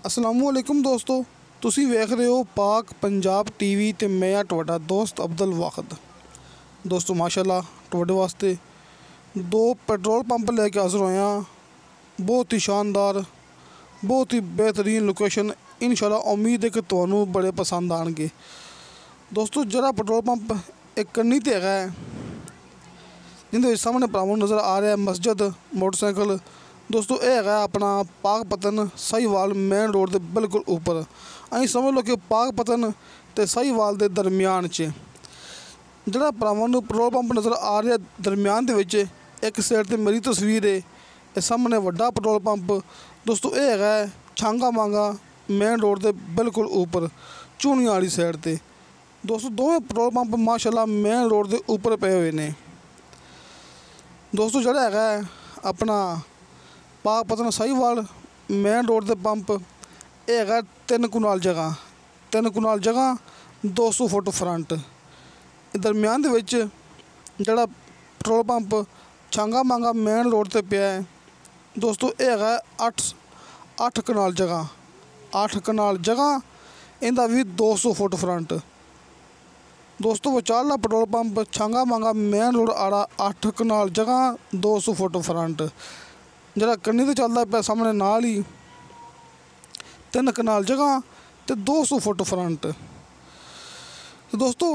अस्सलामुअलैकुम दोस्तों, तुसी वेख रहे हो पाक पंजाब टीवी ते मैं आ तुहाडा दोस्त अब्दुल वाखद। दोस्तों माशाल्लाह तुहाडे वास्ते दो पेट्रोल पंप लेके हाज़र होए हां। बहुत ही शानदार, बहुत ही बेहतरीन लोकेशन। इंशाल्लाह उम्मीद है कि तुहानू बड़े पसंद आएंगे। दोस्तों जरा पेट्रोल पंप एक कन्नी ते हैगा जिंदे सामने भरावां नूं नज़र आ रहा है मस्जिद, मोटरसाइकिल। दोस्तों यह हैगा अपना पाक पतन साहिवाल मेन रोड के बिल्कुल उपर। अं समझ लो कि पाक पतन ते साहिवाल के दरम्यान च जरा भरावां नूं पेट्रोल पंप नज़र आ रहा है। दरम्यान दे विच एक साइड ते मेरी तस्वीर है, ये सामने वड्डा पेट्रोल पंप। दोस्तों यह हैगा छांगा मांगा मेन रोड के बिल्कुल उपर चूनिया वाली साइड ते। दोस्तों दोवें पेट्रोल पंप माशाल्लाह मेन रोड के उपर पे हुए ने। दोस्तों जरा हैगा अपना पाक पतन साहिवाल मेन रोड के पंप, यह है 3 कनाल जगह, 3 कनाल जगह 200 फुट फ्रंट। दरम्यान दे विच जड़ा पेट्रोल पंप छांगा मांगा मेन रोड ते पिया है। दोस्तों यह है 8 कनाल जगह, 8 कनाल जगह, इनका भी 200 फुट फ्रंट। दोस्तों विचारला पेट्रोल पंप छांगा मांगा मेन रोड आड़ा 8 कनाल जगह 200 फुट फ्रंट। जरा कन्नी तो चलता पे सामने नाल ही 3 कनाल जगह तो 200 फुट फ्रंट। तो दोस्तों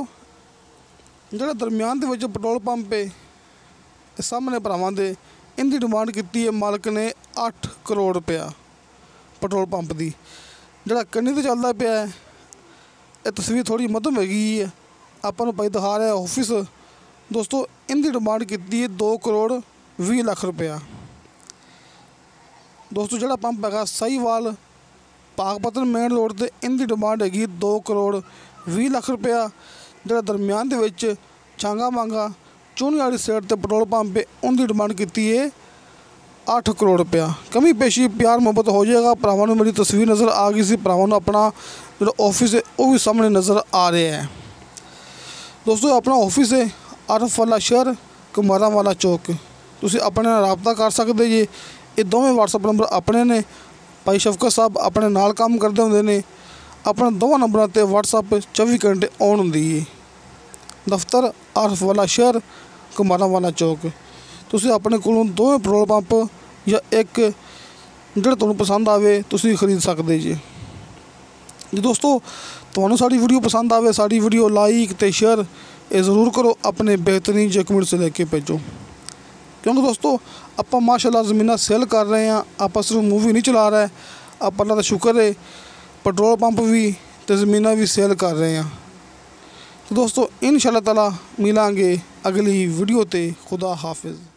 जरा दरम्यान के पेट्रोल पंप है सामने भरावां दे, इनकी डिमांड की है मालक ने 8 करोड़ रुपया पेट्रोल पंप की। जरा कन्नी तो चलता पाया है, ये तस्वीर थोड़ी मध्यम हैगी है, आपां नूं भाई दिखा रहा है ऑफिस। दोस्तों इनकी डिमांड की है 2 करोड़ 20 लाख रुपया। दोस्तों जड़ा पंप है साहिवाल पाक पतन मेन रोड ते, इनकी डिमांड हैगी 2 करोड़ 20 लाख रुपया। जड़ा दरम्यान दे विच छांगा मांगा चूनी वाली साइड ते पेट्रोल पंप है, उनकी डिमांड की है 8 करोड़ रुपया। कमी पेशी प्यार मुहब्बत हो जाएगा। भरावां नूं मेरी तस्वीर नज़र आ गई सी, भरावां नूं अपना जो ऑफिस है वह भी सामने नज़र आ रहा है। दोस्तों अपना ऑफिस है आरफ वाला शहर कुमारा वाला चौक। तुसीं अपने नाल राबता कर सकते जी। ये दोवें व्हाट्सअप नंबर अपने ने। भाई शफकत साहब अपने नाल काम करते होंदे ने। अपने दोवां नंबरां ते व्हाट्सअप 24 घंटे ऑन हुंदी है। दफ्तर आरफ वाला शहर कुमारा वाला चौक। तुसीं अपने कोलों दोवें पेट्रोल पंप या एक जिहड़ा तुहानूं पसंद आवे तुसीं खरीद सकते जी। दोस्तों तुहानूं साडी वीडियो पसंद आवे, साडी वीडियो लाइक ते शेयर ये ज़रूर करो। अपने बेहतरीन डॉक्यूमेंट से लेके भेजो, क्योंकि दोस्तों आप माशाल्लाह ज़मीन सेल कर रहे हैं। आप सिर्फ मूवी नहीं चला रहे, आप अल्लाह का शुक्र है पेट्रोल पंप भी तो ज़मीन भी सेल कर रहे हैं। तो दोस्तों इंशाल्लाह ताला मिलांगे अगली वीडियो ते। खुदा हाफिज़।